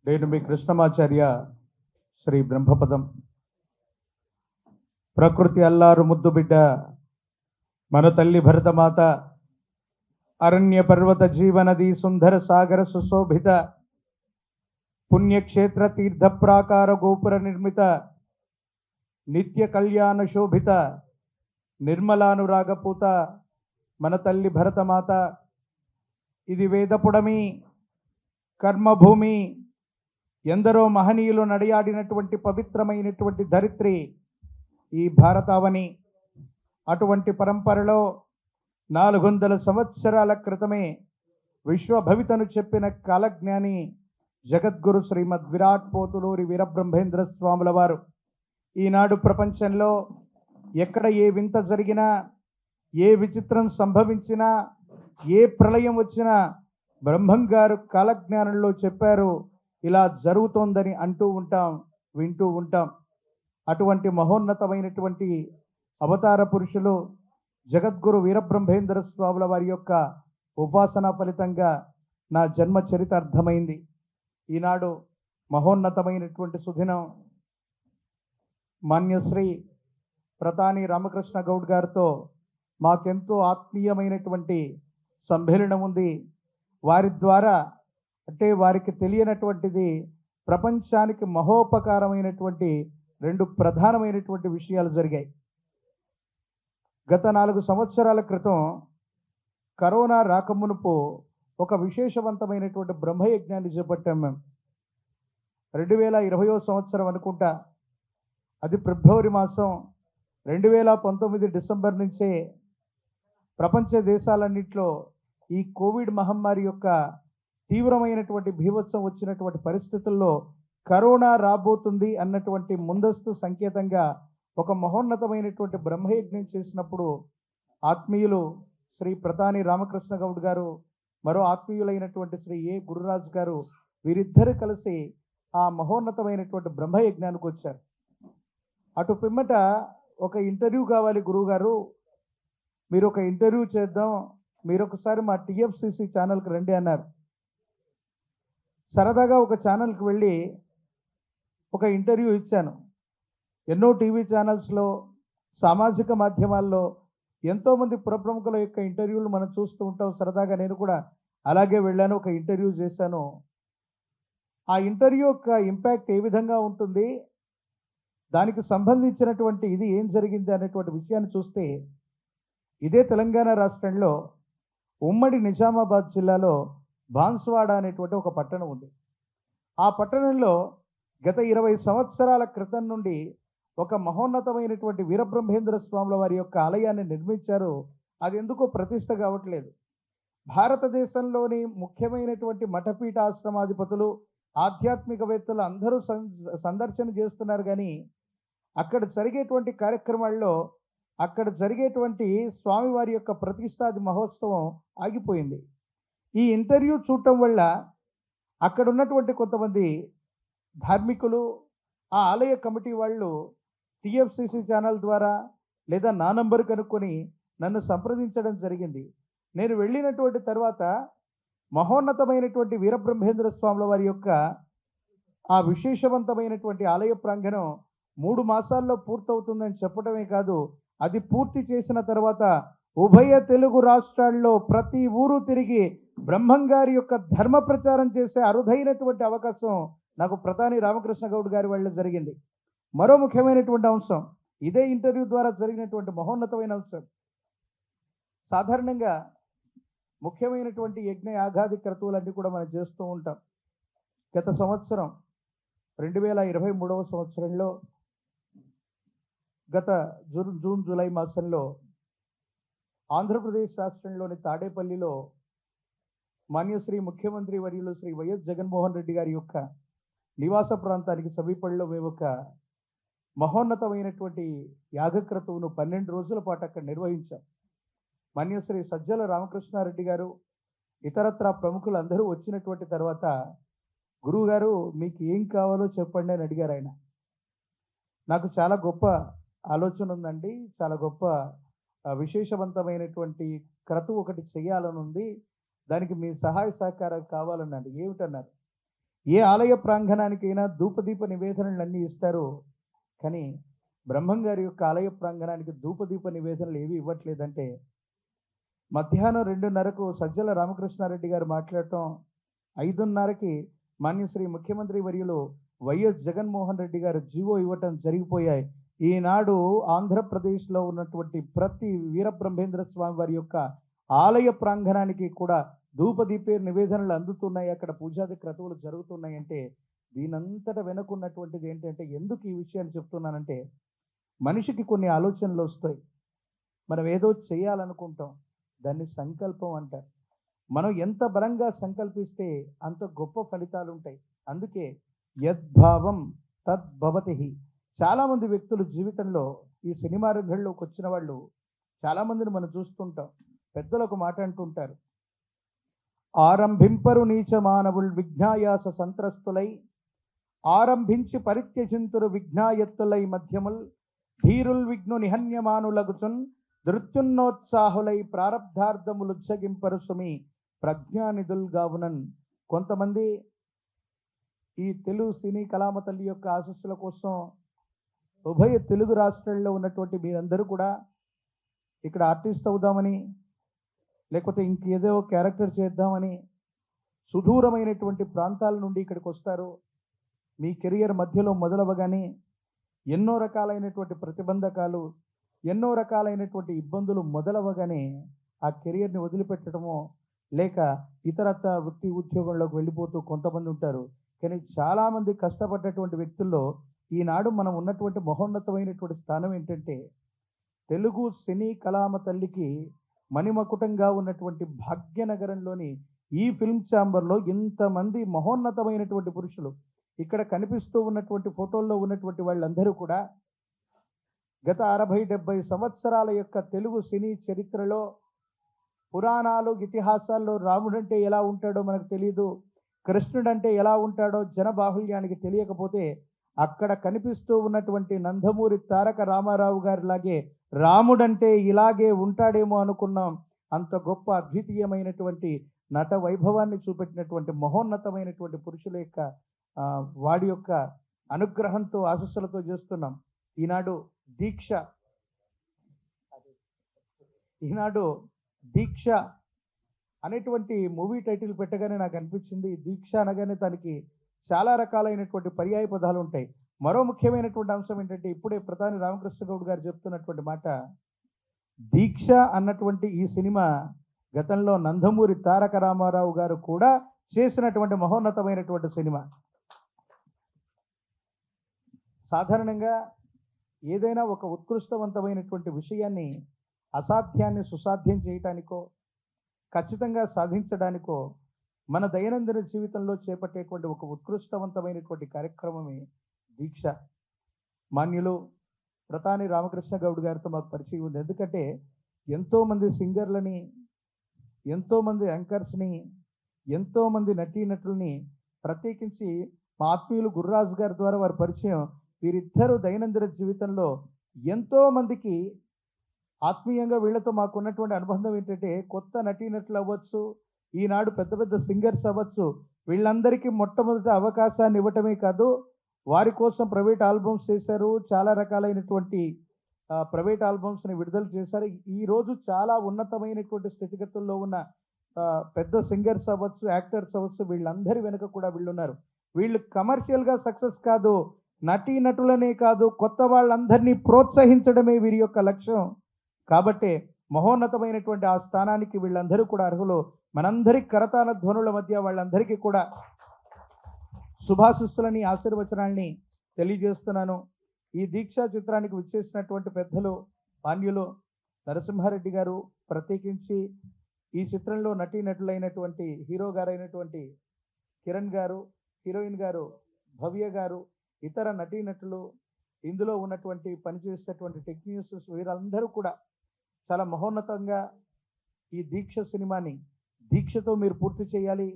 నేను మీ కృష్ణమాచార్య శ్రీ బ్రహ్మపదం. ప్రకృతి అల్లారు ముద్దు బిడ్డ మన తల్లి భరతమాత, అరణ్య పర్వత జీవనది సుందర సాగర సుశోభిత పుణ్యక్షేత్ర తీర్థ ప్రాకార గోపుర నిర్మిత నిత్య కళ్యాణ శోభిత నిర్మలానురాగపూత మన తల్లి భరతమాత. ఇది వేదపుడమి, కర్మభూమి, ఎందరో మహనీయులు నడియాడినటువంటి పవిత్రమైనటువంటి ధరిత్రి ఈ భారతావని. అటువంటి పరంపరలో 400 సంవత్సరాల క్రితమే విశ్వభవితను చెప్పిన కాలజ్ఞాని జగద్గురు శ్రీమద్ విరాట్ పోతులూరి వీరబ్రహ్మేంద్ర స్వాముల వారు ఈనాడు ప్రపంచంలో ఎక్కడ ఏ వింత జరిగినా, ఏ విచిత్రం సంభవించినా, ఏ ప్రళయం వచ్చినా బ్రహ్మం గారు కాలజ్ఞానంలో చెప్పారు, ఇలా జరుగుతోందని అంటూ ఉంటాం, వింటూ ఉంటాం. అటువంటి మహోన్నతమైనటువంటి అవతార పురుషులు జగద్గురు వీరబ్రహ్మేంద్ర స్వాముల వారి యొక్క ఉపాసన ఫలితంగా నా జన్మ చరిత అర్థమైంది. ఈనాడు మహోన్నతమైనటువంటి సుదినం మాన్యశ్రీ ప్రతాని రామకృష్ణ గౌడ్ గారితో మాకెంతో ఆత్మీయమైనటువంటి సమ్మేళనం ఉంది. వారి ద్వారా, అంటే వారికి తెలియనటువంటిది, ప్రపంచానికి మహోపకారమైనటువంటి 2 ప్రధానమైనటువంటి విషయాలు జరిగాయి. గత 4 సంవత్సరాల క్రితం కరోనా రాకమునుపు ఒక విశేషవంతమైనటువంటి బ్రహ్మయజ్ఞాన్ని చేపట్టాం మేము. 2020వ సంవత్సరం అనుకుంటా, అది ఫిబ్రవరి మాసం. 2019 డిసెంబర్ నుంచే ప్రపంచ దేశాలన్నింటిలో ఈ కోవిడ్ మహమ్మారి యొక్క తీవ్రమైనటువంటి భీభత్సం వచ్చినటువంటి పరిస్థితుల్లో కరోనా రాబోతుంది అన్నటువంటి ముందస్తు సంకేతంగా ఒక మహోన్నతమైనటువంటి బ్రహ్మయజ్ఞం చేసినప్పుడు ఆత్మీయులు శ్రీ ప్రతాని రామకృష్ణ గౌడ్ గారు, మరో ఆత్మీయులైనటువంటి శ్రీ ఏ గురురాజ్ గారు, వీరిద్దరు కలిసి ఆ మహోన్నతమైనటువంటి బ్రహ్మయజ్ఞానికి వచ్చారు. అటు పిమ్మట ఒక ఇంటర్వ్యూ కావాలి గురువుగారు, మీరు ఒక ఇంటర్వ్యూ చేద్దాం, మీరు ఒకసారి మా టిఎఫ్సిసి ఛానల్కి రండి అన్నారు. సరదాగా ఒక ఛానల్కి వెళ్ళి ఒక ఇంటర్వ్యూ ఇచ్చాను. ఎన్నో టీవీ ఛానల్స్లో, సామాజిక మాధ్యమాల్లో ఎంతోమంది పురప్రముఖుల యొక్క ఇంటర్వ్యూలు మనం చూస్తూ ఉంటాం. సరదాగా నేను కూడా అలాగే వెళ్ళాను, ఒక ఇంటర్వ్యూ చేశాను. ఆ ఇంటర్వ్యూ యొక్క ఇంపాక్ట్ ఏ విధంగా ఉంటుంది, దానికి సంబంధించినటువంటి ఇది ఏం జరిగింది అనేటువంటి విషయాన్ని చూస్తే, ఇదే తెలంగాణ రాష్ట్రంలో ఉమ్మడి నిజామాబాద్ జిల్లాలో బాన్స్వాడ అనేటువంటి ఒక పట్టణం ఉంది. ఆ పట్టణంలో గత 20 సంవత్సరాల క్రితం నుండి ఒక మహోన్నతమైనటువంటి వీరబ్రహ్మేంద్ర స్వాముల వారి యొక్క ఆలయాన్ని నిర్మించారు. అది ఎందుకో ప్రతిష్ట కావట్లేదు. భారతదేశంలోని ముఖ్యమైనటువంటి మఠపీఠ ఆశ్రమాధిపతులు, ఆధ్యాత్మికవేత్తలు అందరూ సందర్శన చేస్తున్నారు, కానీ అక్కడ జరిగేటువంటి కార్యక్రమాల్లో, అక్కడ జరిగేటువంటి స్వామివారి యొక్క ప్రతిష్టాది మహోత్సవం ఆగిపోయింది. ఈ ఇంటర్వ్యూ చూడటం వల్ల అక్కడ ఉన్నటువంటి కొంతమంది ధార్మికులు, ఆ ఆలయ కమిటీ వాళ్ళు టిఎఫ్సిసి ఛానల్ ద్వారా లేదా నా నంబర్ కనుక్కొని నన్ను సంప్రదించడం జరిగింది. నేను వెళ్ళినటువంటి తర్వాత మహోన్నతమైనటువంటి వీరబ్రహ్మేంద్ర స్వాముల వారి యొక్క ఆ విశేషవంతమైనటువంటి ఆలయ ప్రాంగణం 3 మాసాల్లో పూర్తవుతుందని చెప్పడమే కాదు, అది పూర్తి చేసిన తర్వాత ఉభయ తెలుగు రాష్ట్రాల్లో ప్రతి ఊరు తిరిగి బ్రహ్మంగారి యొక్క ధర్మ ప్రచారం చేసే అరుదైనటువంటి అవకాశం నాకు ప్రతాని రామకృష్ణ గౌడ్ గారి వల్ల జరిగింది. మరో ముఖ్యమైనటువంటి అంశం, ఇదే ఇంటర్వ్యూ ద్వారా జరిగినటువంటి మహోన్నతమైన అంశం. సాధారణంగా ముఖ్యమైనటువంటి యజ్ఞ యాగాది క్రతువులన్నీ కూడా మనం చేస్తూ ఉంటాం. గత సంవత్సరం 2023వ సంవత్సరంలో గత జూన్ జూలై మాసంలో ఆంధ్రప్రదేశ్ రాష్ట్రంలోని తాడేపల్లిలో మాన్యశ్రీ ముఖ్యమంత్రి వర్యులు శ్రీ వైఎస్ జగన్మోహన్ రెడ్డి గారి యొక్క నివాస ప్రాంతానికి సమీపంలో మేము ఒక మహోన్నతమైనటువంటి యాగక్రతువును 12 రోజుల పాటు అక్కడ నిర్వహించాం. మాన్యశ్రీ సజ్జల రామకృష్ణారెడ్డి గారు, ఇతరత్ర ప్రముఖులు అందరూ వచ్చినటువంటి తర్వాత, గురువు గారు మీకు ఏం కావాలో చెప్పండి అని అడిగారు ఆయన. నాకు చాలా గొప్ప ఆలోచన ఉందండి, చాలా గొప్ప విశేషవంతమైనటువంటి క్రతువు ఒకటి చేయాలని ఉంది, దానికి మీ సహాయ సహకారాలు కావాలన్నాడు. ఏమిటన్నారు? ఏ ఆలయ ప్రాంగణానికైనా ధూపదీప నివేదనలన్నీ ఇస్తారు. కానీ బ్రహ్మం గారి యొక్క ఆలయ ప్రాంగణానికి ధూపదీప నివేదనలు ఏవి ఇవ్వట్లేదంటే, మధ్యాహ్నం 2:30కు సజ్జల రామకృష్ణారెడ్డి గారు మాట్లాడటం, 5:30కి మాన్యశ్రీ ముఖ్యమంత్రి వర్యులు వైఎస్ జగన్మోహన్ రెడ్డి గారు జీవో ఇవ్వటం జరిగిపోయాయి. ఈనాడు ఆంధ్రప్రదేశ్లో ఉన్నటువంటి ప్రతి వీరబ్రహ్మేంద్ర స్వామి వారి యొక్క ఆలయ ప్రాంగణానికి కూడా ధూపదీపే నివేదనలు అందుతున్నాయి, అక్కడ పూజాది క్రతువులు జరుగుతున్నాయంటే దీనంతట వెనుకున్నటువంటిది ఏంటంటే, ఎందుకు ఈ విషయాన్ని చెప్తున్నానంటే, మనిషికి కొన్ని ఆలోచనలు వస్తాయి. మనం ఏదో చేయాలనుకుంటాం, దాన్ని సంకల్పం అంటారు. మనం ఎంత బలంగా సంకల్పిస్తే అంత గొప్ప ఫలితాలు ఉంటాయి. అందుకే యద్భావం తద్భవతి. చాలామంది వ్యక్తులు జీవితంలో ఈ సినిమా రంగంలోకి వచ్చిన వాళ్ళు చాలామందిని మనం చూస్తుంటాం. పెద్దలు ఒక మాట అంటుంటారు, ఆరంభింపరు నీచ మానవుల్ విఘ్నాయాస సంత్రస్తులై, ఆరంభించి పరిత్యజింతురు విఘ్నాయత్తులై మధ్యముల్, ధీరుల్ విఘ్ను నిహన్యమానులగుచున్ నృత్యున్నోత్సాహులై ప్రారబ్ధార్థములుజ్జగింపరు సుమి ప్రజ్ఞానిధుల్ గావునన్. కొంతమంది ఈ తెలుగు సినీ కళామ తల్లి యొక్క ఆశస్సుల కోసం ఉభయ తెలుగు రాష్ట్రాల్లో ఉన్నటువంటి మీరందరూ కూడా ఇక్కడ ఆర్టిస్ట్ అవుదామని, లేకపోతే ఇంకేదో క్యారెక్టర్ చేద్దామని సుదూరమైనటువంటి ప్రాంతాల నుండి ఇక్కడికి వస్తారు. మీ కెరియర్ మధ్యలో మొదలవగానే ఎన్నో రకాలైనటువంటి ప్రతిబంధకాలు, ఎన్నో రకాలైనటువంటి ఇబ్బందులు మొదలవగానే ఆ కెరియర్ని వదిలిపెట్టడమో లేక ఇతరత్ర వృత్తి ఉద్యోగంలోకి వెళ్ళిపోతూ కొంతమంది ఉంటారు. కానీ చాలామంది కష్టపడ్డటువంటి వ్యక్తుల్లో ఈనాడు మనం ఉన్నటువంటి మహోన్నతమైనటువంటి స్థానం ఏంటంటే, తెలుగు సినీ కళామ తల్లికి మణిమకుటంగా ఉన్నటువంటి భాగ్యనగరంలోని ఈ ఫిల్మ్ ఛాంబర్లో ఇంతమంది మహోన్నతమైనటువంటి పురుషులు, ఇక్కడ కనిపిస్తూ ఉన్నటువంటి ఫోటోల్లో ఉన్నటువంటి వాళ్ళందరూ కూడా గత 60-70 సంవత్సరాల యొక్క తెలుగు సినీ చరిత్రలో పురాణాలు ఇతిహాసాల్లో రాముడంటే ఎలా ఉంటాడో మనకు తెలియదు, కృష్ణుడంటే ఎలా ఉంటాడో జనబాహుల్యానికి తెలియకపోతే, అక్కడ కనిపిస్తూ ఉన్నటువంటి నందమూరి తారక రామారావు గారిలాగే రాముడంటే ఇలాగే ఉంటాడేమో అనుకున్నాం. అంత గొప్ప అద్వితీయమైనటువంటి నట వైభవాన్ని చూపెట్టినటువంటి మహోన్నతమైనటువంటి పురుషుల యొక్క వాడి యొక్క అనుగ్రహంతో ఆశస్సులతో చేస్తున్నాం. ఈనాడు దీక్ష అనేటువంటి మూవీ టైటిల్ పెట్టగానే నాకు అనిపించింది, దీక్ష అనగానే దానికి చాలా రకాలైనటువంటి పర్యాయ పదాలు ఉంటాయి. మరో ముఖ్యమైనటువంటి అంశం ఏంటంటే, ఇప్పుడే ప్రధాని రామకృష్ణ గౌడ్ గారు చెప్తున్నటువంటి మాట, దీక్ష అన్నటువంటి ఈ సినిమా గతంలో నందమూరి తారక రామారావు గారు కూడా చేసినటువంటి మహోన్నతమైనటువంటి సినిమా. సాధారణంగా ఏదైనా ఒక ఉత్కృష్టవంతమైనటువంటి విషయాన్ని అసాధ్యాన్ని సుసాధ్యం చేయటానికో ఖచ్చితంగా సాధించడానికో మన దైనందిన జీవితంలో చేపట్టేటువంటి ఒక ఉత్కృష్టవంతమైనటువంటి కార్యక్రమమే దీక్ష. మాన్యులు ప్రధాని రామకృష్ణ గౌడ్ గారితో మాకు పరిచయం ఉంది. ఎందుకంటే ఎంతోమంది సింగర్లని, ఎంతోమంది యాంకర్స్ని, ఎంతోమంది నటీనటుల్ని, ప్రత్యేకించి మా ఆత్మీయులు గుర్రాజు గారి ద్వారా వారి పరిచయం. వీరిద్దరూ దైనందిన జీవితంలో ఎంతోమందికి ఆత్మీయంగా వీళ్ళతో మాకున్నటువంటి అనుబంధం ఏంటంటే, కొత్త నటీనటులు అవ్వచ్చు, ఈనాడు పెద్ద పెద్ద సింగర్స్ అవ్వచ్చు, వీళ్ళందరికీ మొట్టమొదటి అవకాశాన్ని ఇవ్వటమే కాదు, వారి కోసం ప్రైవేట్ ఆల్బమ్స్ చేశారు, చాలా రకాలైనటువంటి ప్రైవేట్ ఆల్బమ్స్ని విడుదల చేశారు. ఈరోజు చాలా ఉన్నతమైనటువంటి స్థితిగతుల్లో ఉన్న పెద్ద సింగర్స్ అవ్వచ్చు, యాక్టర్స్ అవ్వచ్చు, వీళ్ళందరి వెనుక కూడా వీళ్ళున్నారు. వీళ్ళు కమర్షియల్గా సక్సెస్ కాదు, నటీనటులనే కాదు, కొత్త వాళ్ళందరినీ ప్రోత్సహించడమే వీరి యొక్క లక్ష్యం. కాబట్టి మహోన్నతమైనటువంటి ఆ స్థానానికి వీళ్ళందరూ కూడా అర్హులు. మనందరి కరతాళ ధ్వనుల మధ్య వాళ్ళందరికీ కూడా శుభాశిస్సులని, ఆశీర్వచనాల్ని తెలియజేస్తున్నాను. ఈ దీక్షా చిత్రానికి విచ్చేసినటువంటి పెద్దలు మాన్యులు నరసింహారెడ్డి గారు, ప్రత్యేకించి ఈ చిత్రంలో నటీనటులైనటువంటి హీరో గారైనటువంటి కిరణ్ గారు, హీరోయిన్ గారు భవ్య గారు, ఇతర నటీనటులు, ఇందులో ఉన్నటువంటి పనిచేసేటువంటి టెక్నీషియన్స్, వీరందరూ కూడా చాలా మహోన్నతంగా ఈ దీక్ష సినిమాని దీక్షతో మీరు పూర్తి చేయాలి.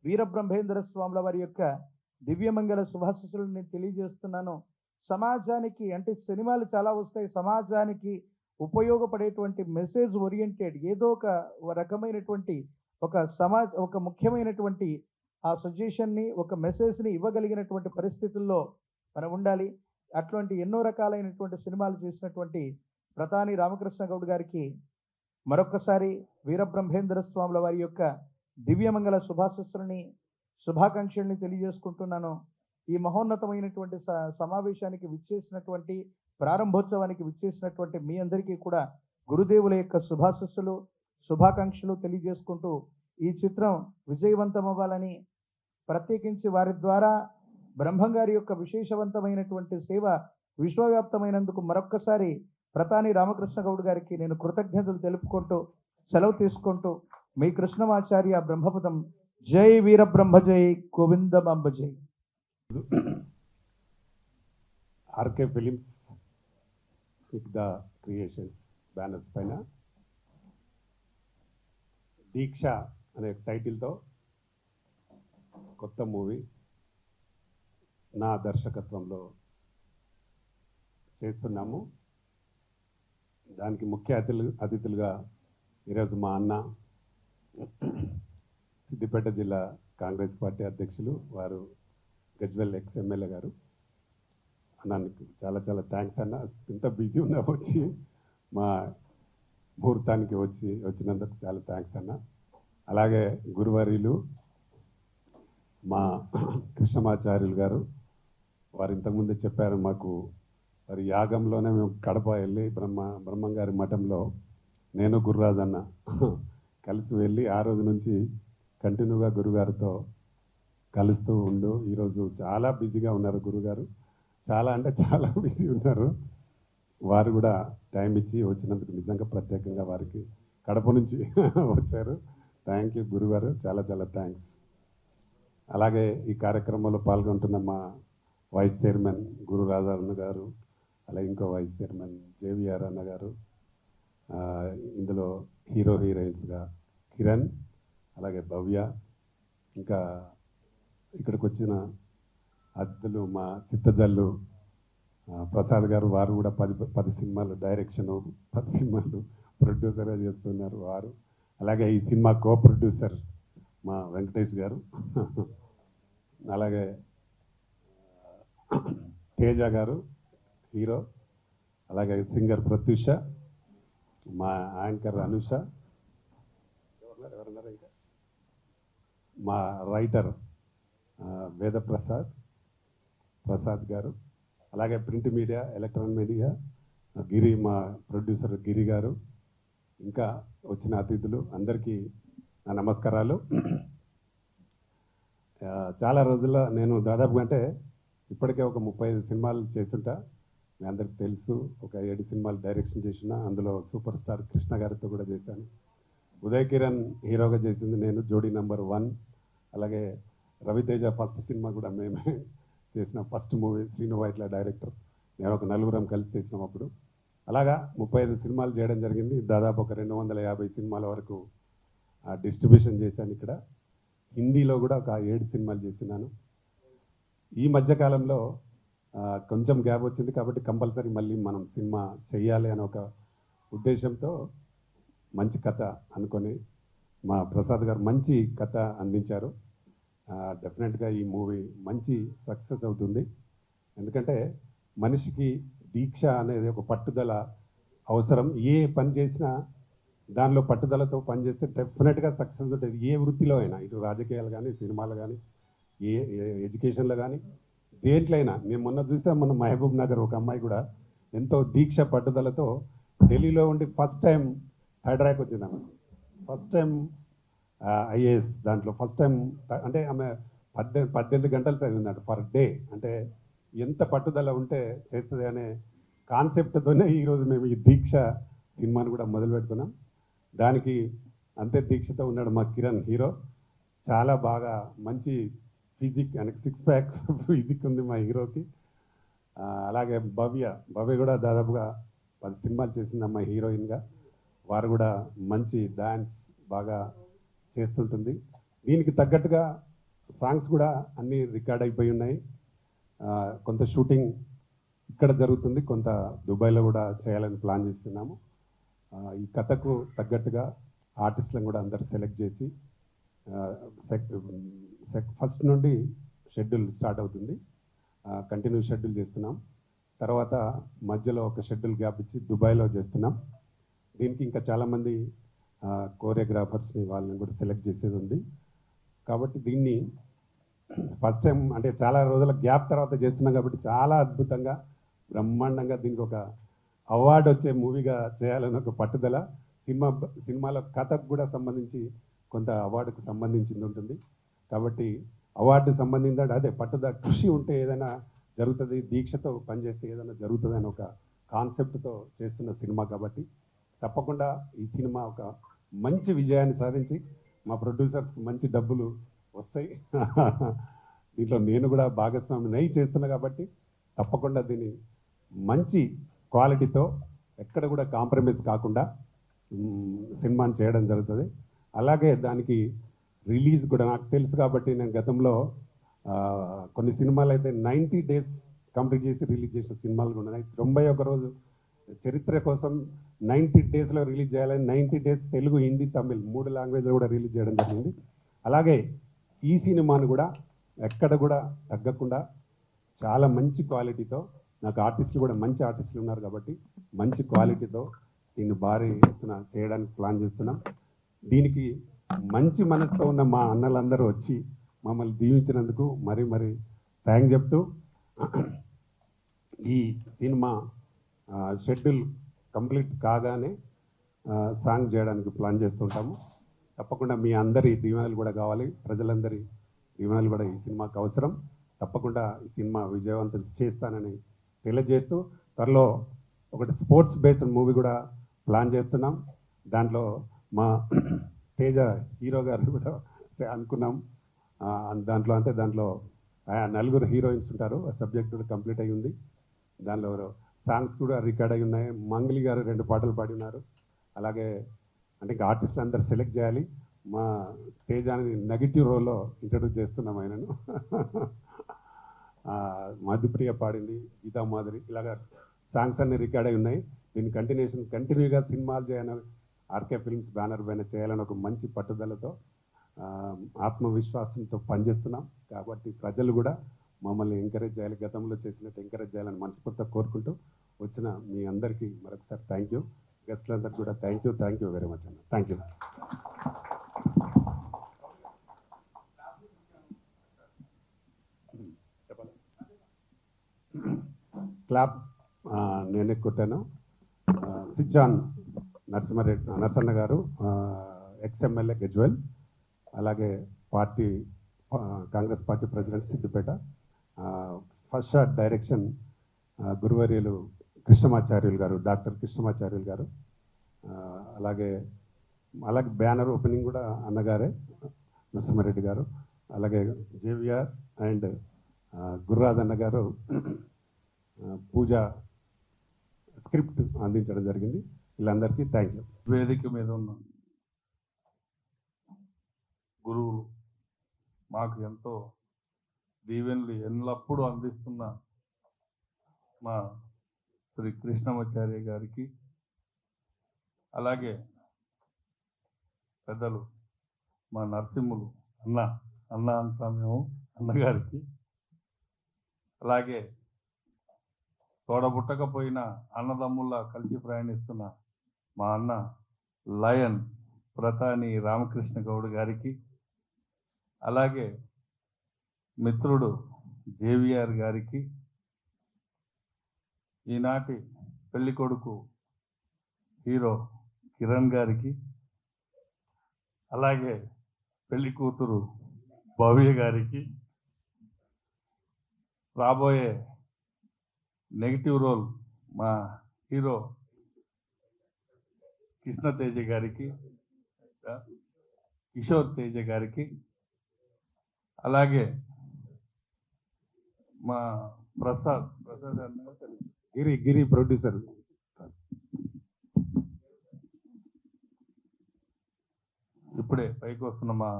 వీరబ్రహ్మేంద్ర స్వాముల వారి యొక్క దివ్యమంగళ శుభాశిస్సులను నేను తెలియజేస్తున్నాను. సమాజానికి, అంటే సినిమాలు చాలా వస్తాయి, సమాజానికి ఉపయోగపడేటువంటి మెసేజ్ ఓరియంటెడ్ ఏదో ఒక రకమైనటువంటి ఒక ముఖ్యమైనటువంటి ఆ సజెషన్ని ఒక మెసేజ్ని ఇవ్వగలిగినటువంటి పరిస్థితుల్లో మనం ఉండాలి. అటువంటి ఎన్నో రకాలైనటువంటి సినిమాలు చేసినటువంటి ప్రతాని రామకృష్ణ గౌడ్ గారికి మరొక్కసారి వీరబ్రహ్మేంద్ర స్వాముల వారి యొక్క దివ్యమంగళ శుభాకాంక్షల్ని తెలియజేసుకుంటున్నాను. ఈ మహోన్నతమైనటువంటి సమావేశానికి విచ్చేసినటువంటి ప్రారంభోత్సవానికి విచ్చేసినటువంటి మీ అందరికీ కూడా గురుదేవుల యొక్క శుభాకాంక్షలు తెలియజేసుకుంటూ ఈ చిత్రం విజయవంతం అవ్వాలని, ప్రత్యేకించి వారి ద్వారా బ్రహ్మంగారి యొక్క విశేషవంతమైనటువంటి సేవ విశ్వవ్యాప్తమైనందుకు మరొక్కసారి ప్రతాని రామకృష్ణ గౌడ్ గారికి నేను కృతజ్ఞతలు తెలుపుకుంటూ సెలవు తీసుకుంటూ మీ కృష్ణమాచార్య బ్రహ్మపదం. జై వీరబ్రహ్మ జై గోవిందమాంబ జై. RK films Snigdha creations banners పైన దీక్ష అనే టైటిల్తో కొత్త మూవీ నా దర్శకత్వంలో చేస్తున్నాము. దానికి ముఖ్య అతిథులుగా ఈరోజు మా అన్న సిద్దిపేట జిల్లా కాంగ్రెస్ పార్టీ అధ్యక్షులు వారు గజ్వెల్ ఎమ్మెల్యే గారు. అన్నానికి చాలా చాలా థ్యాంక్స్ అన్న. ఇంత బిజీ ఉన్నా వచ్చి మా ముహూర్తానికి వచ్చినందుకు చాలా థ్యాంక్స్ అన్న. అలాగే గురువర్యులు మా కృష్ణమాచార్యులు గారు, వారు ఇంతకుముందే చెప్పారు మాకు. మరి యాగంలోనే మేము కడప వెళ్ళి బ్రహ్మంగారి మఠంలో నేను గురురాజన్న కలిసి వెళ్ళి ఆ రోజు నుంచి కంటిన్యూగా గురుగారితో కలుస్తూ ఉండు. ఈరోజు చాలా బిజీగా ఉన్నారు గురుగారు, చాలా అంటే చాలా బిజీ ఉన్నారు. వారు కూడా టైం ఇచ్చి వచ్చినందుకు నిజంగా ప్రత్యేకంగా వారికి కడప నుంచి వచ్చారు. థ్యాంక్ యూ గురుగారు, చాలా చాలా థ్యాంక్స్. అలాగే ఈ కార్యక్రమంలో పాల్గొంటున్న మా వైస్ చైర్మన్ గురు రాజారన్న గారు, అలాగే ఇంకో వైస్ చైర్మన్ జేవిఆర్ అన్న గారు, ఇందులో హీరోయిన్స్గా కిరణ్, అలాగే భవ్య, ఇంకా ఇక్కడికి వచ్చిన అతిథులు మా చిత్తజల్లు ప్రసాద్ గారు, వారు కూడా 10 సినిమాలు డైరెక్షను, 10 సినిమాలు ప్రొడ్యూసర్గా చేస్తున్నారు వారు. అలాగే ఈ సినిమా కో ప్రొడ్యూసర్ మా వెంకటేష్ గారు, అలాగే తేజ గారు హీరో, అలాగే సింగర్ ప్రత్యూష, మా యాంకర్ అనుష, ఎవరున్నారు ఇంకా మా రైటర్ ప్రసాద్ గారు, అలాగే ప్రింట్ మీడియా ఎలక్ట్రానిక్ మీడియా గిరి, మా ప్రొడ్యూసర్ గిరి గారు, ఇంకా వచ్చిన అతిథులు అందరికీ నా నమస్కారాలు. చాలా రోజుల్లో నేను దాదాపుగా అంటే ఇప్పటికే ఒక 35 సినిమాలు చేస్తుంటా. మీ అందరికి తెలుసు. ఒక 7 సినిమాలు డైరెక్షన్ చేసిన, అందులో సూపర్ స్టార్ కృష్ణ గారితో కూడా చేశాను. ఉదయ్ కిరణ్ హీరోగా చేసింది నేను, జోడీ నెంబర్ 1. అలాగే రవితేజ ఫస్ట్ సినిమా కూడా మేమే చేసిన first movie, Srinu Vaitla director, నేను ఒక 4 కలిసి చేసినాం అప్పుడు. అలాగా 35 సినిమాలు చేయడం జరిగింది. దాదాపు ఒక 250 సినిమాల వరకు డిస్ట్రిబ్యూషన్ చేశాను. ఇక్కడ హిందీలో కూడా ఒక 7 సినిమాలు చేసినాను. ఈ మధ్యకాలంలో కొంచెం గ్యాప్ వచ్చింది కాబట్టి కంపల్సరీ మళ్ళీ మనం సినిమా చెయ్యాలి అని ఒక ఉద్దేశంతో మంచి కథ అనుకొని మా ప్రసాద్ గారు మంచి కథ అందించారు. డెఫినెట్గా ఈ మూవీ మంచి సక్సెస్ అవుతుంది. ఎందుకంటే మనిషికి దీక్ష అనేది ఒక పట్టుదల అవసరం. ఏ పని చేసినా దానిలో పట్టుదలతో పనిచేస్తే డెఫినెట్గా సక్సెస్ ఉంటుంది. ఏ వృత్తిలో అయినా, ఇటు రాజకీయాలు కానీ, సినిమాలు కానీ, ఏ ఎడ్యుకేషన్లో కానీ, దేంట్లో అయినా. నేను మొన్న చూసాను, మన మహబూబ్ నగర్ ఒక అమ్మాయి కూడా ఎంతో దీక్ష పట్టుదలతో ఢిల్లీలో ఉండి ఫస్ట్ టైం థర్డ్ ర్యాంక్ వచ్చింది. ఆమె ఫస్ట్ టైం ఐఏఎస్ దాంట్లో ఫస్ట్ టైం. అంటే ఆమె 18 గంటలు చదివిందంట పర్ డే. అంటే ఎంత పట్టుదల ఉంటే చేస్తుంది అనే కాన్సెప్ట్తోనే ఈరోజు మేము ఈ దీక్ష సినిమాను కూడా మొదలు పెడుతున్నాం. దానికి అంతే దీక్షతో ఉన్నాడు మా కిరణ్ హీరో. చాలా బాగా మంచి ఫిజిక్, ఆయనకి 6 ప్యాక్ ఫిజిక్ ఉంది మా హీరోకి. అలాగే భవ్య కూడా దాదాపుగా 10 సినిమాలు చేసింది అమ్మాయి హీరోయిన్గా. వారు కూడా మంచి డ్యాన్స్ బాగా చేస్తుంటుంది. దీనికి తగ్గట్టుగా సాంగ్స్ కూడా అన్నీ రికార్డ్ అయిపోయి ఉన్నాయి. కొంత షూటింగ్ ఇక్కడ జరుగుతుంది, కొంత దుబాయ్లో కూడా చేయాలని ప్లాన్ చేస్తున్నాము. ఈ కథకు తగ్గట్టుగా ఆర్టిస్టులను కూడా అందరు సెలెక్ట్ చేసి ఫస్ట్ నుండి షెడ్యూల్ స్టార్ట్ అవుతుంది. కంటిన్యూ షెడ్యూల్ చేస్తున్నాం. తర్వాత మధ్యలో ఒక షెడ్యూల్ గ్యాప్ ఇచ్చి దుబాయ్లో చేస్తున్నాం. దీనికి ఇంకా చాలామంది కోరియోగ్రాఫర్స్ని వాళ్ళని కూడా సెలెక్ట్ చేసేది ఉంది. కాబట్టి దీన్ని ఫస్ట్ టైం అంటే చాలా రోజుల గ్యాప్ తర్వాత చేస్తున్నాం కాబట్టి చాలా అద్భుతంగా బ్రహ్మాండంగా దీనికి ఒక అవార్డు వచ్చే మూవీగా చేయాలని ఒక పట్టుదల. సినిమాలో కథకు కూడా సంబంధించి కొంత అవార్డుకు సంబంధించింది ఉంటుంది. కాబట్టి అవార్డు సంబంధించి అదే పట్టుదల కృషి ఉంటే ఏదైనా జరుగుతుంది, దీక్షతో పనిచేస్తే ఏదైనా జరుగుతుంది అని ఒక కాన్సెప్ట్తో చేస్తున్న సినిమా. కాబట్టి తప్పకుండా ఈ సినిమా ఒక మంచి విజయాన్ని సాధించి మా ప్రొడ్యూసర్స్ మంచి డబ్బులు వస్తాయి. దీంట్లో నేను కూడా భాగస్వామిని చేస్తున్నా కాబట్టి తప్పకుండా దీన్ని మంచి క్వాలిటీతో ఎక్కడ కూడా కాంప్రమైజ్ కాకుండా సినిమాని చేయడం జరుగుతుంది. అలాగే దానికి రిలీజ్ కూడా నాకు తెలుసు కాబట్టి నేను గతంలో కొన్ని సినిమాలు అయితే 90 days కంప్లీట్ చేసి రిలీజ్ చేసిన సినిమాలు కూడా ఉన్నాయి. 91 రోజు చరిత్ర కోసం 90 daysలో రిలీజ్ చేయాలని 90 days తెలుగు, హిందీ, తమిళ్ 3 లాంగ్వేజ్లో కూడా రిలీజ్ చేయడం జరిగింది. అలాగే ఈ సినిమాను కూడా ఎక్కడ కూడా తగ్గకుండా చాలా మంచి క్వాలిటీతో, నాకు ఆర్టిస్టులు కూడా మంచి ఆర్టిస్టులు ఉన్నారు కాబట్టి మంచి క్వాలిటీతో దీన్ని భారీ ఎత్తున చేయడానికి ప్లాన్ చేస్తున్నాం. దీనికి మంచి మనసుతో ఉన్న మా అన్నలందరూ వచ్చి మమ్మల్ని దీవించినందుకు మరీ థ్యాంక్ చెప్తూ ఈ సినిమా షెడ్యూల్ కంప్లీట్ కాగానే సాంగ్ చేయడానికి ప్లాన్ చేస్తుంటాము. తప్పకుండా మీ అందరి దీవెనలు కూడా కావాలి, ప్రజలందరి దీవెనలు కూడా ఈ సినిమాకు అవసరం. తప్పకుండా ఈ సినిమా విజయవంతం చేస్తానని తెలియజేస్తూ త్వరలో ఒకటి స్పోర్ట్స్ బేస్డ్ మూవీ కూడా ప్లాన్ చేస్తున్నాం. దాంట్లో మా తేజ హీరో గారు కూడా అనుకున్నాం. దాంట్లో 4 హీరోయిన్స్ ఉంటారు. ఆ సబ్జెక్ట్ కూడా కంప్లీట్ అయ్యి ఉంది. దానిలో సాంగ్స్ కూడా రికార్డ్ అయి ఉన్నాయి. మంగళి గారు 2 పాటలు పాడి ఉన్నారు. అలాగే అంటే ఇంకా ఆర్టిస్టులు అందరు సెలెక్ట్ చేయాలి. మా తేజాని నెగిటివ్ రోల్లో ఇంట్రడ్యూస్ చేస్తున్నాం ఆయనను. మధుప్రియ పాడింది, గీతా మాధురి, ఇలాగా సాంగ్స్ అన్ని రికార్డ్ అయి ఉన్నాయి. దీని కంటిన్యూగా సినిమాలు చేయాలని ఆర్కే ఫిల్మ్స్ బ్యానర్ పైన చేయాలని ఒక మంచి పట్టుదలతో ఆత్మవిశ్వాసంతో పనిచేస్తున్నాం. కాబట్టి ప్రజలు కూడా మమ్మల్ని ఎంకరేజ్ చేయాలి, గతంలో చేసినట్టు ఎంకరేజ్ చేయాలని మనస్ఫూర్తిగా కోరుకుంటూ వచ్చిన మీ అందరికీ మరొకసారి థ్యాంక్ యూ. గెస్ట్లందరికీ కూడా థ్యాంక్ యూ వెరీ మచ్ అన్న. Thank you. క్లాప్ నేనే కొట్టాను. సిజ్జాన్ నరసన్న గారు, ఎక్స్ఎమ్మెల్యే గజ్వెల్, అలాగే Congress party president Siddipet. First shot direction గురువర్యులు కృష్ణమాచార్యులు గారు, డాక్టర్ కృష్ణమాచార్యులు గారు. అలాగే బ్యానర్ ఓపెనింగ్ కూడా అన్నగారే, నరసింహారెడ్డి గారు. అలాగే జేవిఆర్ అండ్ గుర్రాదన్న గారు పూజ స్క్రిప్ట్ అందించడం జరిగింది. వీళ్ళందరికీ థ్యాంక్ యూ. వేదిక మీద ఉన్న గురువులు, మాకు ఎంతో దీవెనలు ఎల్లప్పుడూ అందిస్తున్న మా శ్రీ కృష్ణమాచార్య గారికి, అలాగే పెద్దలు మా నరసింహులు అన్న అంతా మేము అన్నగారికి, అలాగే తోడబుట్టకపోయిన అన్నదమ్ముల్లా కలిసి ప్రయాణిస్తున్న మా అన్న లయన్ ప్రతాని రామకృష్ణ గౌడ్ గారికి, అలాగే మిత్రుడు జేవిఆర్ గారికి, ఈనాటి పెళ్లి కొడుకు హీరో కిరణ్ గారికి, అలాగే పెళ్లి కూతురు భవ్య గారికి, రాబోయే నెగిటివ్ రోల్ మా హీరో కృష్ణ తేజ గారికి, కిషోర్ తేజ గారికి, అలాగే మా ప్రసాద్ గిరి ప్రొడ్యూసర్, ఇప్పుడే పైకి వస్తున్న మా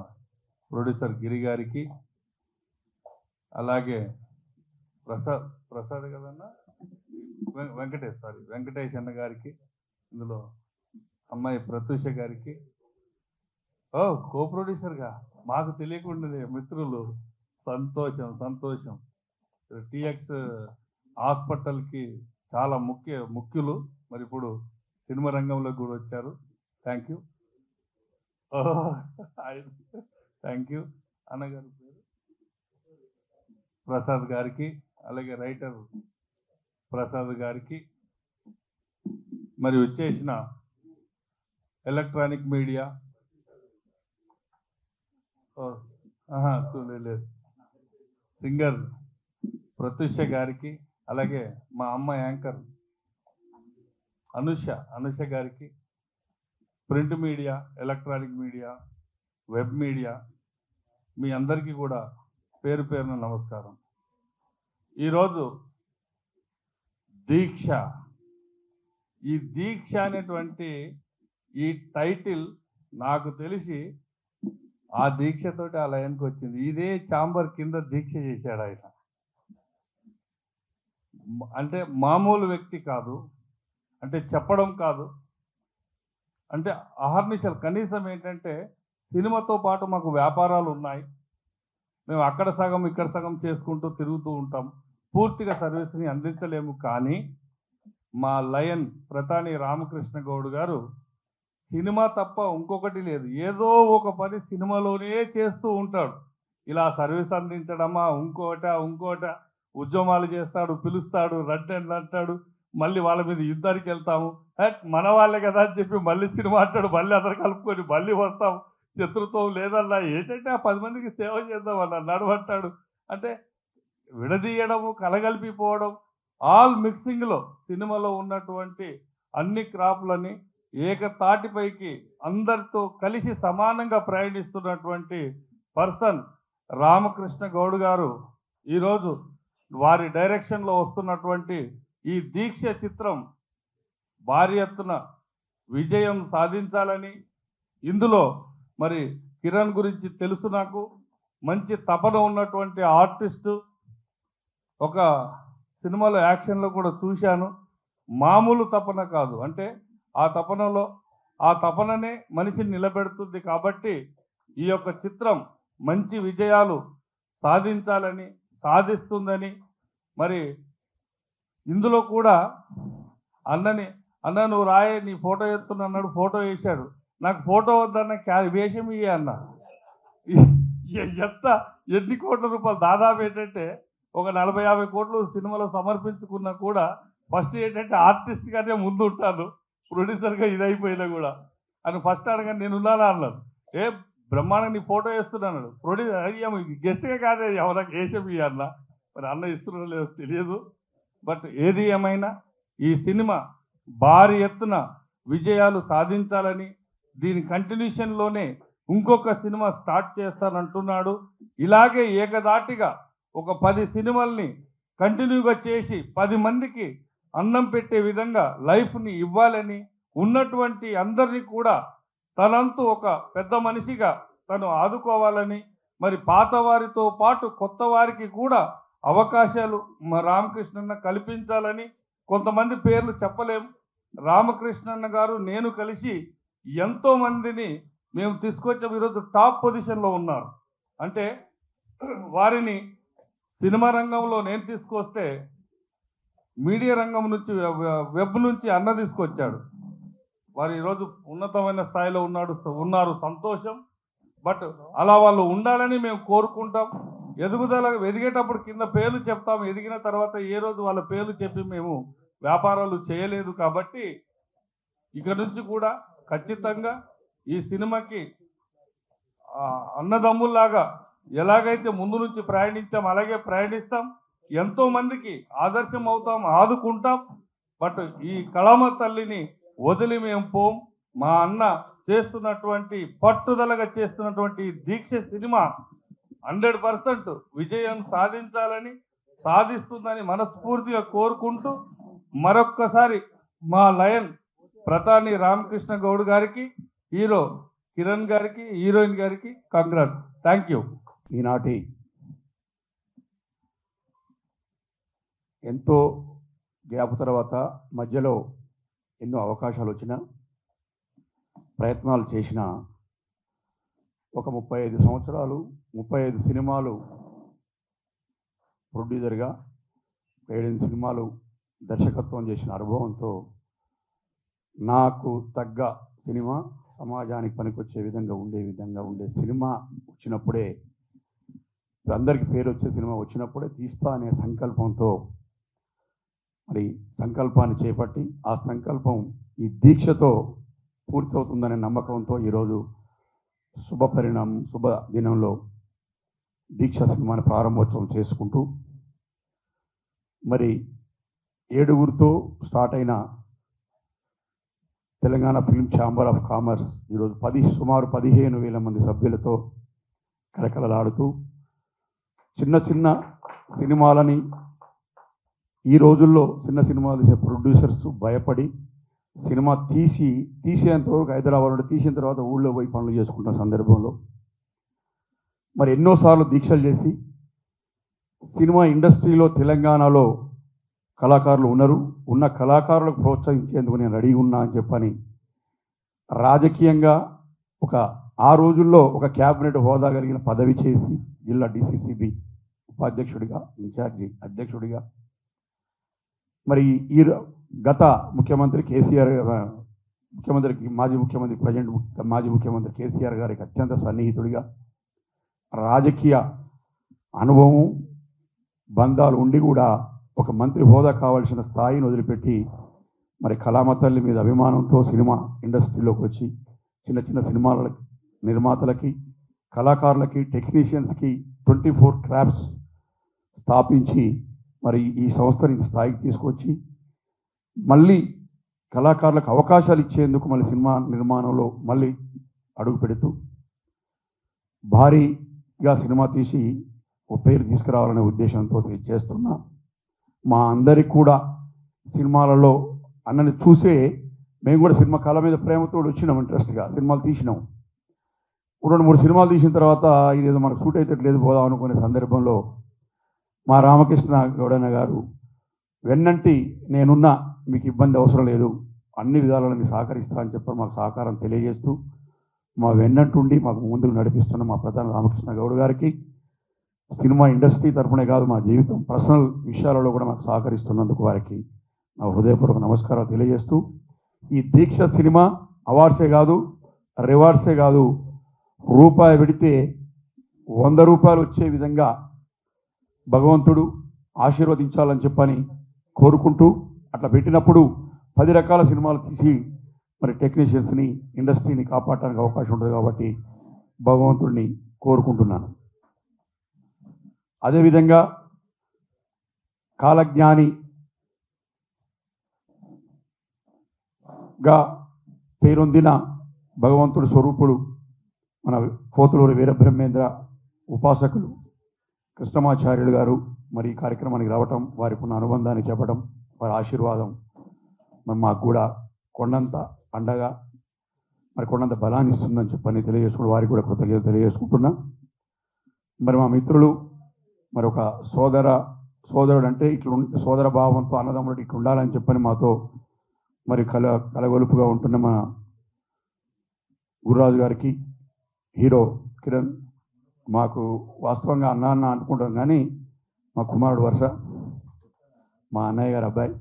ప్రొడ్యూసర్ గిరి గారికి, అలాగే ప్రసాద్ కదన్నా వెంకటేష్ అన్న గారికి, ఇందులో అమ్మాయి ప్రత్యూష గారికి, కో ప్రొడ్యూసర్గా మాకు తెలియకుండానే మిత్రులు సంతోషం సంతోషం. టిఎక్స్ హాస్పిటల్కి చాలా ముఖ్యులు. మరి ఇప్పుడు సినిమా రంగంలో కూడా వచ్చారు. Thank you. Thank you. అన్నగారి పేరు ప్రసాద్ గారికి, అలాగే రైటర్ ప్రసాద్ గారికి, మరి వచ్చేసిన ఎలక్ట్రానిక్ మీడియా లేదు సింగర్ ప్రత్యూష గారికి, అలాగే మా అమ్మ యాంకర్ అనుష గారికి, print media, electronic media, web media, మీ అందరికీ కూడా పేరు పేరున నమస్కారం. ఈరోజు దీక్ష, ఈ దీక్ష అనేటువంటి ఈ టైటిల్ నాకు తెలిసి ఆ దీక్షతోటి ఆ లయన్కి వచ్చింది. ఇదే చాంబర్ కింద దీక్ష చేశాడు ఆయన. అంటే మామూలు వ్యక్తి కాదు, అంటే చెప్పడం కాదు, అంటే అహర్నిశలు. కనీసం ఏంటంటే సినిమాతో పాటు మాకు వ్యాపారాలు ఉన్నాయి, మేము అక్కడ సగం ఇక్కడ సగం చేసుకుంటూ తిరుగుతూ ఉంటాం, పూర్తిగా సర్వీస్ని అందించలేము. కానీ మా లయన్ ప్రతాని రామకృష్ణ గౌడ్ గారు సినిమా తప్ప ఇంకొకటి లేదు, ఏదో ఒక పని సినిమాలోనే చేస్తూ ఉంటాడు. ఇలా సర్వీస్ అందించడమా, ఇంకోట ఉద్యమాలు చేస్తాడు, పిలుస్తాడు, రండి అంటాడు, మళ్ళీ వాళ్ళ మీద యుద్ధానికి వెళ్తాము, మన వాళ్ళే కదా అని చెప్పి మళ్ళీ సినిమా అంటాడు, మళ్ళీ అందరు కలుపుకొని మళ్ళీ వస్తాం, శత్రుత్వం లేదన్నా, ఏంటంటే ఆ 10 మందికి సేవ చేద్దాం అన్న నడవంటాడు. అంటే విడదీయడము, కలగలిపిపోవడం, ఆల్ మిక్సింగ్లో సినిమాలో ఉన్నటువంటి అన్ని క్రాప్లని ఏకతాటిపైకి అందరితో కలిసి సమానంగా ప్రయాణిస్తున్నటువంటి పర్సన్ రామకృష్ణ గౌడ్ గారు ఈరోజు వారి డైరెక్షన్లో వస్తున్నటువంటి ఈ దీక్ష చిత్రం భారీ ఎత్తున విజయం సాధించాలని, ఇందులో మరి కిరణ్ గురించి తెలుసు నాకు, మంచి తపన ఉన్నటువంటి ఆర్టిస్టు. ఒక సినిమాలో యాక్షన్లో కూడా చూశాను, మామూలు తపన కాదు, అంటే ఆ తపననే మనిషిని నిలబెడుతుంది. కాబట్టి ఈ యొక్క చిత్రం మంచి విజయాలు సాధించాలని, సాధిస్తుందని, మరి ఇందులో కూడా అన్న నువ్వు రాయే, నీ ఫోటో ఎత్తున్నా అన్నాడు, ఫోటో వేశాడు. నాకు ఫోటో వద్దన్న వేషం ఇయ్యే అన్న. ఎన్ని కోట్ల రూపాయలు, దాదాపు ఏంటంటే ఒక 40-50 కోట్లు సినిమాలో సమర్పించుకున్నా కూడా ఫస్ట్ ఏంటంటే ఆర్టిస్ట్గానే ముందు ఉంటాను, ప్రొడ్యూసర్గా ఇదైపోయినా కూడా అని ఫస్ట్ అనగా నేను ఉన్నానా అన్నాడు. బ్రహ్మాండంగా నీ ఫోటో వేస్తున్నాను, ప్రొడ్యూసర్ గెస్ట్గా కాదే ఎవరికి వేషం ఇయ్య అన్న. మరి అన్న ఇస్తున్నా లేదో తెలియదు. బట్ ఏది ఏమైనా ఈ సినిమా భారీ ఎత్తున విజయాలు సాధించాలని, దీని కంటిన్యూషన్లోనే ఇంకొక సినిమా స్టార్ట్ చేస్తానంటున్నాడు. ఇలాగే ఏకదాటిగా ఒక 10 సినిమాల్ని కంటిన్యూగా చేసి 10 మందికి అన్నం పెట్టే విధంగా లైఫ్ని ఇవ్వాలని, ఉన్నటువంటి అందరినీ కూడా తనంతు ఒక పెద్ద మనిషిగా తను ఆదుకోవాలని, మరి పాత వారితో పాటు కొత్త వారికి కూడా అవకాశాలు మా రామకృష్ణన్న కల్పించాలని. కొంతమంది పేర్లు చెప్పలేం, రామకృష్ణన్న గారు నేను కలిసి ఎంతోమందిని మేము తీసుకొచ్చాము, ఈరోజు టాప్ పొజిషన్లో ఉన్నారు. అంటే వారిని సినిమా రంగంలో నేను తీసుకొస్తే మీడియా రంగం నుంచి, వెబ్ నుంచి అన్న తీసుకొచ్చాడు. వారు ఈరోజు ఉన్నతమైన స్థాయిలో ఉన్నారు, సంతోషం. బట్ అలా వాళ్ళు ఉండాలని మేము కోరుకుంటాం. ఎదిగేటప్పుడు కింద పేర్లు చెప్తాం, ఎదిగిన తర్వాత ఏ రోజు వాళ్ళ పేర్లు చెప్పి మేము వ్యాపారాలు చేయలేదు. కాబట్టి ఇక నుంచి కూడా ఖచ్చితంగా ఈ సినిమాకి అన్నదమ్ముల్లాగా ఎలాగైతే ముందు నుంచి ప్రయాణించాం అలాగే ప్రయాణిస్తాం, ఎంతోమందికి ఆదర్శం అవుతాం, ఆదుకుంటాం. బట్ ఈ కళామ తల్లిని వదిలి మేము పోం. మా అన్న చేస్తున్నటువంటి పట్టుదలగా చేస్తున్నటువంటి దీక్ష సినిమా 100% విజయం సాధించాలని, సాధిస్తుందని మనస్ఫూర్తిగా కోరుకుంటూ మరొక్కసారి మా లయన్ ప్రతాని రామకృష్ణ గౌడ్ గారికి, హీరో కిరణ్ గారికి, హీరోయిన్ గారికి కంగ్రాట్స్. Thank you. ఈనాటి ఎంతో గ్యాప్ తర్వాత మధ్యలో ఎన్నో అవకాశాలు వచ్చినా, ప్రయత్నాలు చేసిన ఒక 35 సంవత్సరాలు 35 సినిమాలు ప్రొడ్యూసర్గా 7 సినిమాలు దర్శకత్వం చేసిన అనుభవంతో నాకు తగ్గ సినిమా సమాజానికి పనికొచ్చే విధంగా ఉండే సినిమా వచ్చినప్పుడే, అందరికీ పేరు వచ్చే సినిమా వచ్చినప్పుడే తీస్తా అనే సంకల్పంతో మరి సంకల్పాన్ని చేపట్టి ఆ సంకల్పం ఈ దీక్షతో పూర్తవుతుందనే నమ్మకంతో ఈరోజు శుభ దినంలో దీక్ష సినిమాని ప్రారంభోత్సవం చేసుకుంటూ మరి 7గురితో స్టార్ట్ అయిన Telangana film chamber of commerce ఈరోజు సుమారు 15,000 మంది సభ్యులతో కలకలలాడుతూ చిన్న చిన్న సినిమాలని ఈ రోజుల్లో చిన్న సినిమాలు తీసే ప్రొడ్యూసర్స్ భయపడి సినిమా తీసేంతవరకు హైదరాబాద్ నుండి తీసిన తర్వాత ఊళ్ళో పోయి పనులు చేసుకుంటున్న సందర్భంలో మరి ఎన్నోసార్లు దీక్షలు చేసి సినిమా ఇండస్ట్రీలో తెలంగాణలో కళాకారులు ఉన్న కళాకారులకు ప్రోత్సహించేందుకు నేను రెడీ ఉన్నా అని చెప్పని రాజకీయంగా ఆ రోజుల్లో ఒక క్యాబినెట్ హోదా కలిగిన పదవి చేసి జిల్లా డిసిసిబి ఉపాధ్యక్షుడిగా ఇన్ఛార్జి అధ్యక్షుడిగా మరి ఈ గత ముఖ్యమంత్రి కేసీఆర్ మాజీ ముఖ్యమంత్రి కేసీఆర్ గారికి అత్యంత సన్నిహితుడిగా రాజకీయ అనుభవం బంధాలు ఉండి కూడా ఒక మంత్రి హోదా కావాల్సిన స్థాయిని వదిలిపెట్టి మరి కళామ తల్లి మీద అభిమానంతో సినిమా ఇండస్ట్రీలోకి వచ్చి చిన్న చిన్న సినిమాల నిర్మాతలకి కళాకారులకి టెక్నీషియన్స్కి 24 క్రాఫ్ట్స్ స్థాపించి మరి ఈ సంస్థని స్థాయికి తీసుకొచ్చి మళ్ళీ కళాకారులకు అవకాశాలు ఇచ్చేందుకు మళ్ళీ సినిమా నిర్మాణంలో మళ్ళీ అడుగు పెడుతూ భారీగా సినిమా తీసి ఒక పేరు తీసుకురావాలనే ఉద్దేశంతో చేస్తున్నా. మా అందరికి కూడా సినిమాలలో అన్నని చూసే మేము కూడా సినిమా కళ మీద ప్రేమతో వచ్చినాం, ఇంట్రెస్ట్గా సినిమాలు తీసినాం. 2-3 సినిమాలు తీసిన తర్వాత ఇదేదో మనకు సూట్ అయితే పోదాం అనుకునే సందర్భంలో మా రామకృష్ణ గౌడన్న గారు వెన్నంటి నేనున్నా, మీకు ఇబ్బంది అవసరం లేదు, అన్ని విధాలను మీకు సహకరిస్తా అని చెప్పి మాకు సహకారం తెలియజేస్తూ మా వెన్నంటుండి మాకు ముందుకు నడిపిస్తున్న మా ప్రధాన రామకృష్ణ గౌడ్ గారికి సినిమా ఇండస్ట్రీ తరఫునే కాదు మా జీవితం పర్సనల్ విషయాలలో కూడా మాకు సహకరిస్తున్నందుకు వారికి నా హృదయపూర్వక నమస్కారాలు తెలియజేస్తూ ఈ దీక్ష సినిమా అవార్డ్సే కాదు రివార్డ్సే కాదు, రూపాయి పెడితే 100 రూపాయలు వచ్చే విధంగా భగవంతుడు ఆశీర్వదించాలని చెప్పని కోరుకుంటూ అట్లా పెట్టినప్పుడు 10 రకాల సినిమాలు తీసి మరి టెక్నీషియన్స్ని ఇండస్ట్రీని కాపాడటానికి అవకాశం ఉంటుంది కాబట్టి భగవంతుడిని కోరుకుంటున్నాను. అదేవిధంగా కాలజ్ఞానిగా పేరొందిన భగవంతుడి స్వరూపుడు మన కోతులూరి వీరబ్రహ్మేంద్ర ఉపాసకులు కృష్ణమాచార్యులు గారు మరి ఈ కార్యక్రమానికి రావటం, వారికి ఉన్న అనుబంధాన్ని చెప్పడం, వారి ఆశీర్వాదం మరి మాకు కూడా కొండంత అండగా మరి కొండంత బలాన్ని ఇస్తుందని చెప్పని తెలియజేసుకుంటూ వారికి కూడా కృతజ్ఞతలు తెలియజేసుకుంటున్నా. మరి మా మిత్రులు మరి ఒక సోదరుడు అంటే ఇట్లా సోదర భావంతో అన్నదమ్ముడు ఇట్లా ఉండాలని చెప్పని మాతో మరి కలగొలుపుగా ఉంటున్న మా గురురాజు గారికి, హీరో కిరణ్, మాకు వాస్తవంగా అన్న అనుకుంటాం కానీ మా కుమారుడు వరుస మా అన్నయ్య గారు అబ్బాయి,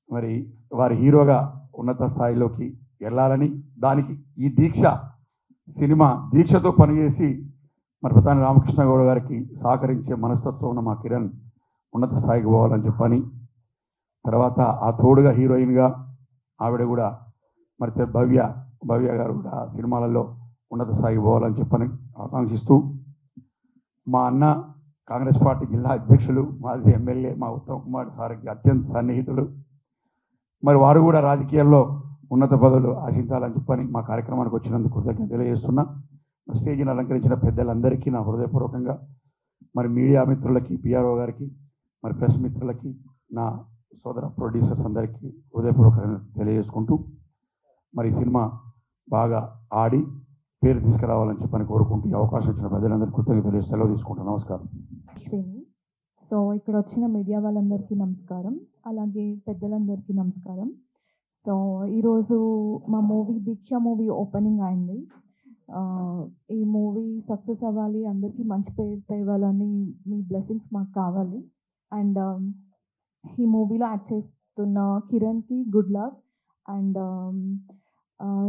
మరి వారి హీరోగా ఉన్నత స్థాయిలోకి వెళ్ళాలని దానికి ఈ దీక్షతో పనిచేసి మరి ప్రధాని రామకృష్ణ గౌడ్ గారికి సహకరించే మనస్తత్వం ఉన్న మా కిరణ్ ఉన్నత స్థాయికి పోవాలని చెప్పని, తర్వాత ఆ తోడుగా హీరోయిన్గా ఆవిడ కూడా మరి భవ్య గారు కూడా సినిమాలలో ఉన్నత స్థాయికి పోవాలని చెప్పని ఆకాంక్షిస్తూ, మా అన్న కాంగ్రెస్ పార్టీ జిల్లా అధ్యక్షులు మాజీ ఎమ్మెల్యే మా ఉత్తమ్ కుమార్ సార్కి అత్యంత సన్నిహితులు, మరి వారు కూడా రాజకీయాల్లో ఉన్నత పదవులు ఆశించాలని చెప్పని మా కార్యక్రమానికి వచ్చినందుకు కృతజ్ఞత తెలియజేస్తున్నా. స్టేజ్ని అలంకరించిన పెద్దలందరికీ నా హృదయపూర్వకంగా, మరి మీడియా మిత్రులకి, పిఆర్ఓ గారికి, మరి ప్రెస్ మిత్రులకి, నా సోదర ప్రొడ్యూసర్స్ అందరికీ హృదయపూర్వకంగా తెలియజేసుకుంటూ మరి సినిమా బాగా ఆడి పేరు తీసుకురావాలని చెప్పని కోరుకుంటూ ఈ అవకాశం ఇచ్చిన ప్రజలందరికీ కృతజ్ఞతలు తెలియజేసి సెలవు తీసుకుంటాను. నమస్కారం. సో ఇక్కడ వచ్చిన మీడియా వాళ్ళందరికీ నమస్కారం, అలాగే పెద్దలందరికీ నమస్కారం. సో ఈరోజు మా దీక్ష మూవీ ఓపెనింగ్ అయింది. ఈ మూవీ సక్సెస్ అవ్వాలి, అందరికీ మంచి పేరు తేవాలని మీ బ్లెస్సింగ్స్ మాకు కావాలి. అండ్ ఈ మూవీలో యాక్ట్ చేస్తున్న కిరణ్కి good luck. And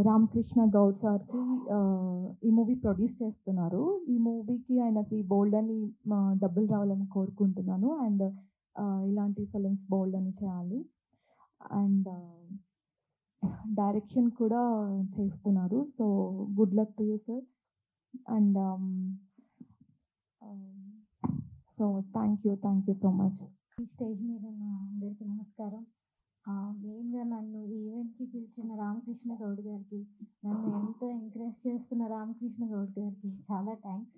Ramakrishna Goud సార్కి ఈ మూవీ ప్రొడ్యూస్ చేస్తున్నారు. ఈ మూవీకి ఆయనకి బోల్డ్ అని డబ్బులు రావాలని కోరుకుంటున్నాను. అండ్ ఇలాంటి ఫిలిమ్స్ బోల్డ్ అని చేయాలి. అండ్ డైరెక్షన్ కూడా చేస్తున్నారు. So good luck to you sir. And so thank you so much. ఈ స్టేజ్ మీద ఉన్న అందరికీ నమస్కారం. మెయిన్గా నన్ను ఈ ఈవెంట్కి పిలిచిన రామకృష్ణ గౌడ్ గారికి, నన్ను ఎంతో ఎంకరేజ్ చేస్తున్న రామకృష్ణ గౌడ్ గారికి చాలా థ్యాంక్స్.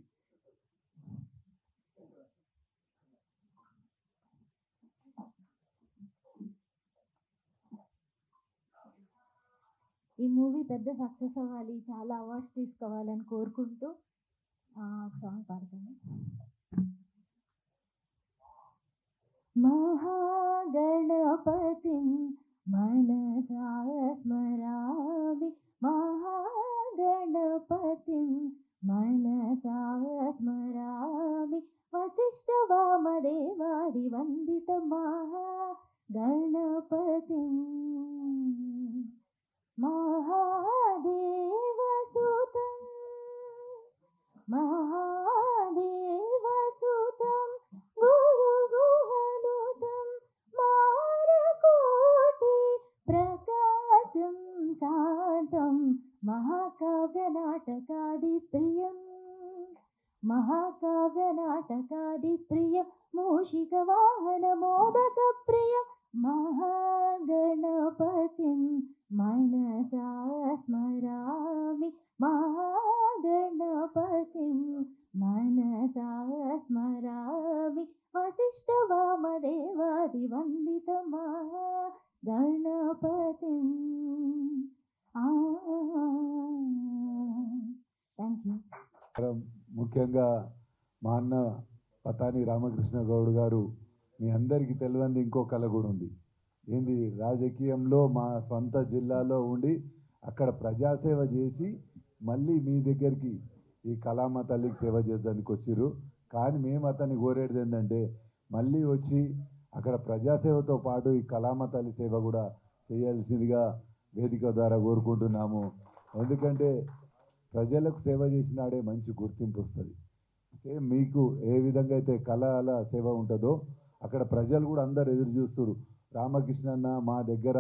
ఈ మూవీ పెద్ద సక్సెస్ అవ్వాలి, చాలా అవార్డ్స్ తీసుకోవాలని కోరుకుంటూ ఒక సాంగ్ పాడతాను. మహాగణపతిం మనసా స్మరామి, మహాగణపతిం మనసా స్మరామి, వశిష్ఠ వామదేవాది వందిత మహాగణపతిం, మహాదేవసుతం మహాదేవసుతం గురుగుహనుతం మారకోటి ప్రకాశం శాంతం, మహాకావ్య నాటకాది ప్రియం, మహాకావ్యనాటకాది ప్రియం, మూషిక వాహన మోదక ప్రియం, మహాగణపతిం మనసా స్మరామి, మహాగణపతిం మనసా స్మరామి, వశిష్ఠ వామదేవాది వందిత మహాగణపతిం. Thank you. ముఖ్యంగా మా అన్న పతాని రామకృష్ణ గౌడ్ గారు, మీ అందరికీ తెలియంది ఇంకో కళ కూడా ఉంది. ఏంది, రాజకీయంలో మా సొంత జిల్లాలో ఉండి అక్కడ ప్రజాసేవ చేసి మళ్ళీ మీ దగ్గరికి ఈ కళామ తల్లికి సేవ చేద్దానికి వచ్చిర్రు. కానీ మేము అతన్ని కోరేది ఏంటంటే మళ్ళీ వచ్చి అక్కడ ప్రజాసేవతో పాటు ఈ కళామ తల్లి సేవ కూడా చేయాల్సిందిగా వేదిక ద్వారా కోరుకుంటున్నాము. ఎందుకంటే ప్రజలకు సేవ చేసినాడే మంచి గుర్తింపు వస్తుంది. సేమ్ మీకు ఏ విధంగా అయితే కళల సేవ ఉంటుందో అక్కడ ప్రజలు కూడా అందరు ఎదురు చూస్తున్నారు. రామకృష్ణన్న మా దగ్గర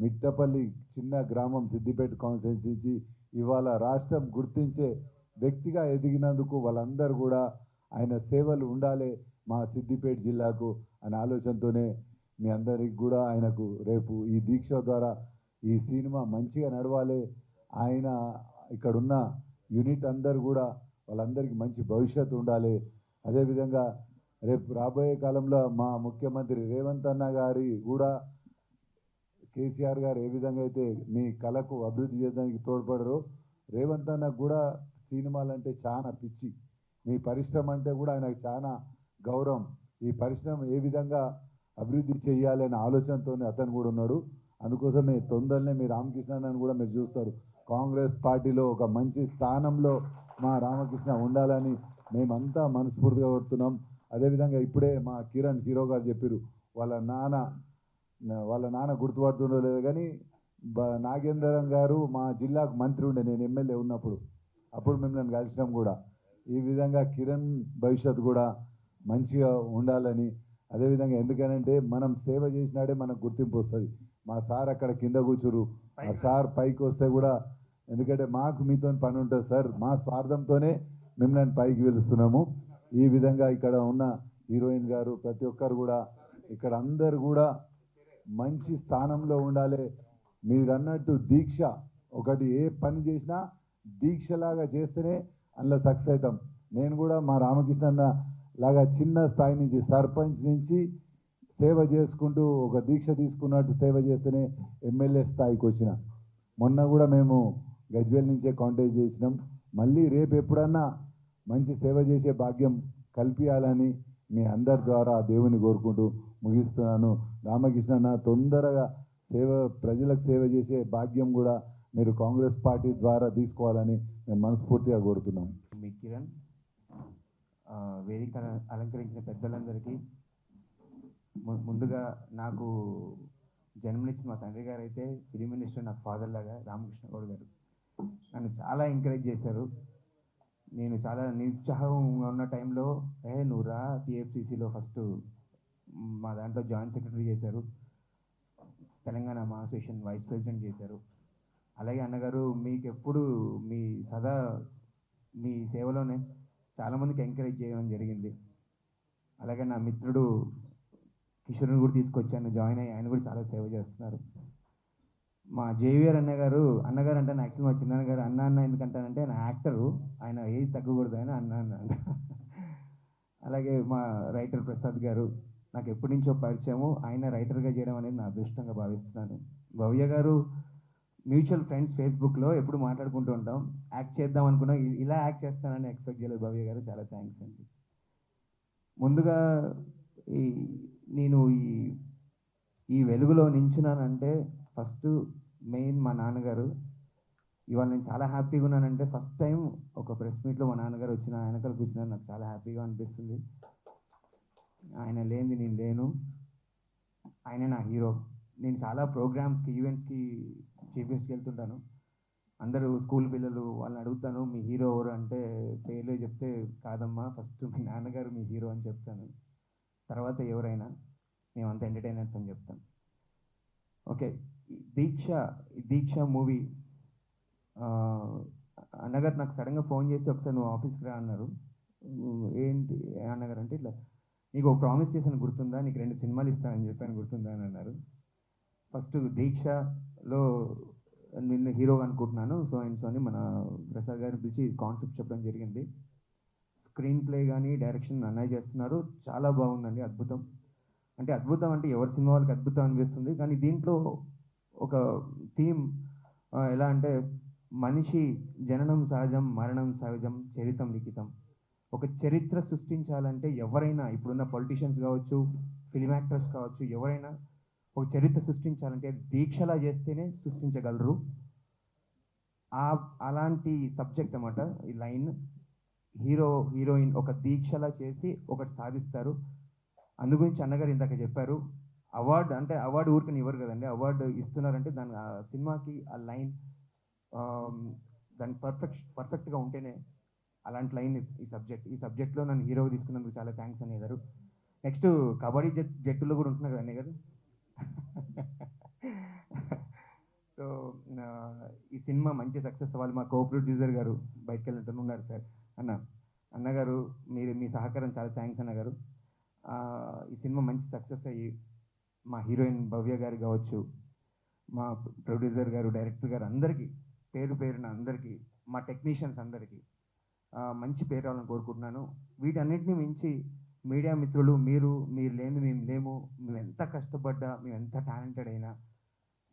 మిట్టపల్లి చిన్న గ్రామం సిద్దిపేట కాన్స్టిట్యున్సీ ఇవాళ రాష్ట్రం గుర్తించే వ్యక్తిగా ఎదిగినందుకు వాళ్ళందరూ కూడా ఆయన సేవలు ఉండాలి మా సిద్దిపేట జిల్లాకు అనే ఆలోచనతోనే మీ అందరికి కూడా ఆయనకు రేపు ఈ దీక్ష ద్వారా ఈ సినిమా మంచిగా నడవాలి. ఆయన ఇక్కడున్న యూనిట్ అందరు కూడా వాళ్ళందరికీ మంచి భవిష్యత్తు ఉండాలి. అదేవిధంగా రేపు రాబోయే కాలంలో మా ముఖ్యమంత్రి రేవంత్ అన్న గారి కూడా కేసీఆర్ గారు ఏ విధంగా అయితే మీ కళకు అభివృద్ధి చేయడానికి తోడ్పడరు, రేవంత్ అన్నకు కూడా సినిమాలంటే చాలా పిచ్చి. మీ పరిశ్రమ అంటే కూడా ఆయనకు చాలా గౌరవం. ఈ పరిశ్రమ ఏ విధంగా అభివృద్ధి చేయాలనే ఆలోచనతోనే అతను కూడా ఉన్నాడు. అందుకోసమే తొందరనే మీ రామకృష్ణని కూడా మీరు చూస్తారు. కాంగ్రెస్ పార్టీలో ఒక మంచి స్థానంలో మా రామకృష్ణ ఉండాలని మేమంతా మనస్ఫూర్తిగా కోరుతున్నాం. అదేవిధంగా ఇప్పుడే మా కిరణ్ హీరో గారు చెప్పారు, వాళ్ళ నాన్న గుర్తుపడుతుండో లేదు కానీ నాగేంద్రం గారు మా జిల్లాకు మంత్రి ఉండే, నేను ఎమ్మెల్యే ఉన్నప్పుడు, అప్పుడు మిమ్మల్ని కలిసినాం కూడా. ఈ విధంగా కిరణ్ భవిష్యత్తు కూడా మంచిగా ఉండాలని, అదేవిధంగా ఎందుకనంటే మనం సేవ చేసినాడే మనకు గుర్తింపు వస్తుంది. మా సార్ అక్కడ కింద కూర్చురు, ఆ సార్ పైకి వస్తే కూడా, ఎందుకంటే మాకు మీతో పని ఉంటుంది సార్, మా స్వార్థంతోనే మిమ్మల్ని పైకి పిలుస్తున్నాము. ఈ విధంగా ఇక్కడ ఉన్న హీరోయిన్ గారు ప్రతి ఒక్కరు కూడా ఇక్కడ అందరు కూడా మంచి స్థానంలో ఉండాలి. మీరు అన్నట్టు దీక్ష ఒకటి, ఏ పని చేసినా దీక్షలాగా చేస్తేనే అందులో సక్సెస్ అవుతాం. నేను కూడా మా రామకృష్ణ అన్న లాగా చిన్న స్థాయి నుంచి సర్పంచ్ నుంచి సేవ చేసుకుంటూ ఒక దీక్ష తీసుకున్నట్టు సేవ చేస్తేనే ఎమ్మెల్యే స్థాయికి వచ్చిన. మొన్న కూడా మేము గజ్వేల్ నుంచే కాంటాక్ట్ చేసినాం. మళ్ళీ రేపు ఎప్పుడన్నా మంచి సేవ చేసే భాగ్యం కల్పించాలని మీ అందరి ద్వారా దేవుని కోరుకుంటూ ముగిస్తున్నాను. రామకృష్ణ తొందరగా ప్రజలకు సేవ చేసే భాగ్యం కూడా మీరు కాంగ్రెస్ పార్టీ ద్వారా తీసుకోవాలని మేము మనస్ఫూర్తిగా కోరుతున్నాం. మీ కిరణ్, వేదిక అలంకరించిన పెద్దలందరికీ ముందుగా నాకు జన్మనిచ్చిన మా తండ్రి గారు అయితే ఫిలిం మినిస్టర్, నాకు ఫాదర్ లాగా రామకృష్ణ గౌడ్ గారు నన్ను చాలా ఎంకరేజ్ చేశారు. నేను చాలా నిరుత్సాహంగా ఉన్న టైంలో నువ్వు రా టీఎఫ్సీసీలో ఫస్ట్ మా దాంట్లో జాయింట్ సెక్రటరీ చేశారు, తెలంగాణ మా అసోసియేషన్ వైస్ ప్రెసిడెంట్ చేశారు. అలాగే అన్నగారు మీకు ఎప్పుడు సదా మీ సేవలోనే చాలామందికి ఎంకరేజ్ చేయడం జరిగింది. అలాగే నా మిత్రుడు కిషోర్ని కూడా తీసుకొచ్చాను, జాయిన్ అయ్యి ఆయన కూడా చాలా సేవ చేస్తున్నారు. మా జేవిఆర్ అన్నగారు అంటే నా యాక్చువల్ మా చిన్నగారు అన్న ఎందుకంటానంటే నా యాక్టరు, ఆయన ఏది తగ్గకూడదు అని అన్న. అలాగే మా రైటర్ ప్రసాద్ గారు నాకు ఎప్పటి నుంచో పరిచయము, ఆయన రైటర్గా చేయడం అనేది నా అదృష్టంగా భావిస్తున్నాను. భవ్య గారు మ్యూచువల్ ఫ్రెండ్స్ ఫేస్బుక్లో ఎప్పుడు మాట్లాడుకుంటూ ఉంటాం, యాక్ట్ చేద్దాం అనుకున్నా, ఇలా యాక్ట్ చేస్తానని ఎక్స్పెక్ట్ చేయలేదు. భవ్య గారు చాలా థ్యాంక్స్ అండి. ముందుగా నేను ఈ వెలుగులో నించున్నానంటే ఫస్ట్ మెయిన్ మా నాన్నగారు. ఇవాళ నేను చాలా హ్యాపీగా ఉన్నానంటే ఫస్ట్ టైం ఒక ప్రెస్ మీట్లో మా నాన్నగారు వచ్చిన వెనకాల కూర్చున్నారు, నాకు చాలా హ్యాపీగా అనిపిస్తుంది. ఆయన లేనిది నేను లేను, ఆయనే నా హీరో. నేను చాలా ప్రోగ్రామ్స్కి, ఈవెంట్స్కి చీఫ్ గెస్ట్కి వెళ్తుంటాను. అందరూ స్కూల్ పిల్లలు వాళ్ళని అడుగుతాను, మీ హీరో ఎవరు అంటే పేర్లే చెప్తే కాదమ్మా, ఫస్ట్ మీ నాన్నగారు మీ హీరో అని చెప్తాను, తర్వాత ఎవరైనా మేమంతా ఎంటర్టైనర్స్ అని చెప్తాను. ఓకే, దీక్ష మూవీ అన్నగారు నాకు సడన్గా ఫోన్ చేసి ఒకసారి నువ్వు ఆఫీస్కి రా అన్నారు. ఏంటి అన్నగారు అంటే ఇట్లా నీకు ఒక ప్రామిస్ చేశాను గుర్తుందా, నీకు 2 సినిమాలు ఇస్తానని చెప్పాను గుర్తుందా అని అన్నారు. ఫస్ట్ దీక్షలో నిన్ను హీరోగా అనుకుంటున్నాను, సో అని మన ప్రసాద్ గారిని పిలిచి కాన్సెప్ట్ చెప్పడం జరిగింది. స్క్రీన్ ప్లే కానీ డైరెక్షన్ అన్నయ్య చేస్తున్నారు, చాలా బాగుందండి, అద్భుతం. అద్భుతం అంటే ఎవరి సినిమా వాళ్ళకి అద్భుతం అనిపిస్తుంది, కానీ దీంట్లో ఒక థీమ్ ఎలా అంటే మనిషి జననం సహజం, మరణం సహజం, చరిత్రం లిఖితం. ఒక చరిత్ర సృష్టించాలంటే ఎవరైనా, ఇప్పుడున్న పొలిటీషియన్స్ కావచ్చు, ఫిలిం యాక్టర్స్ కావచ్చు, ఎవరైనా ఒక చరిత్ర సృష్టించాలంటే దీక్షలా చేస్తేనే సృష్టించగలరు. అలాంటి సబ్జెక్ట్ అన్నమాట ఈ లైన్. హీరోయిన్ ఒక దీక్షలా చేసి ఒకటి సాధిస్తారు. అందు గురించి అన్నగారు ఇందాక చెప్పారు, అవార్డు ఊరికి ఇవ్వరు కదండి, అవార్డు ఇస్తున్నారంటే దాని ఆ సినిమాకి ఆ లైన్ దాని పర్ఫెక్ట్గా ఉంటేనే అలాంటి లైన్ ఈ సబ్జెక్ట్లో నన్ను హీరోగా తీసుకున్నందుకు చాలా థ్యాంక్స్ అనేదారు. నెక్స్ట్ కబడ్డీ జట్టులో కూడా ఉంటున్నారు కదా అన్నయ్య గారు. సో ఈ సినిమా మంచి సక్సెస్ అవ్వాలి. మా కో ప్రొడ్యూసర్ గారు బయటకు వెళ్ళినట్టు ఉన్నారు సార్. అన్నగారు మీ సహకారం చాలా థ్యాంక్స్ అన్నగారు. ఈ సినిమా మంచి సక్సెస్ అయ్యి మా హీరోయిన్ భవ్య గారు కావచ్చు, మా ప్రొడ్యూసర్ గారు, డైరెక్టర్ గారు అందరికీ పేరున అందరికీ, మా టెక్నీషియన్స్ అందరికీ మంచి పేరు రావాలని కోరుకుంటున్నాను. వీటన్నిటిని మించి మీడియా మిత్రులు, మీరు లేని మేము లేము, మేము ఎంత కష్టపడ్డా, మేము ఎంత టాలెంటెడ్ అయినా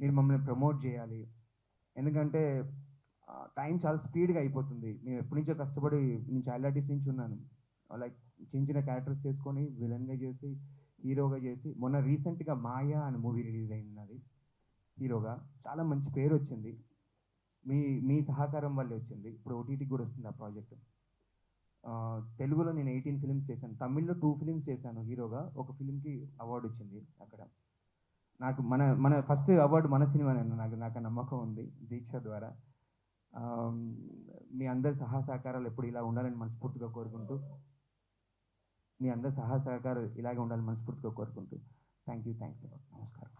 మీరు మమ్మల్ని ప్రమోట్ చేయాలి. ఎందుకంటే టైం చాలా స్పీడ్గా అయిపోతుంది. మేము ఎప్పటి నుంచో కష్టపడి, నేను చైల్డ్ ఆర్టిస్ట్ నుంచి ఉన్నాను, లైక్ చిన్న క్యారెక్టర్స్ చేసుకొని విలన్గా చేసి, హీరోగా చేసి, మొన్న రీసెంట్గా మాయా అనే మూవీ రిలీజ్ అయింది, హీరోగా చాలా మంచి పేరు వచ్చింది. మీ సహకారం వల్లే వచ్చింది. ఇప్పుడు ఓటీటీకి కూడా వస్తుంది ఆ ప్రాజెక్ట్. తెలుగులో నేను 18 ఫిలిమ్స్ చేశాను, తమిళ్లో 2 ఫిలిమ్స్ చేశాను హీరోగా. ఒక ఫిలింకి అవార్డు వచ్చింది అక్కడ. నాకు మన ఫస్ట్ అవార్డు మన సినిమానే, నాకు నమ్మకం ఉంది దీక్ష ద్వారా. మీ అందరి సహకారాలు ఎప్పుడు ఇలా ఉండాలని మనస్ఫూర్తిగా కోరుకుంటూ, మీ అందరి సహకారాలు ఇలాగే ఉండాలని మనస్ఫూర్తిగా కోరుకుంటూ థ్యాంక్స్. నమస్కారం.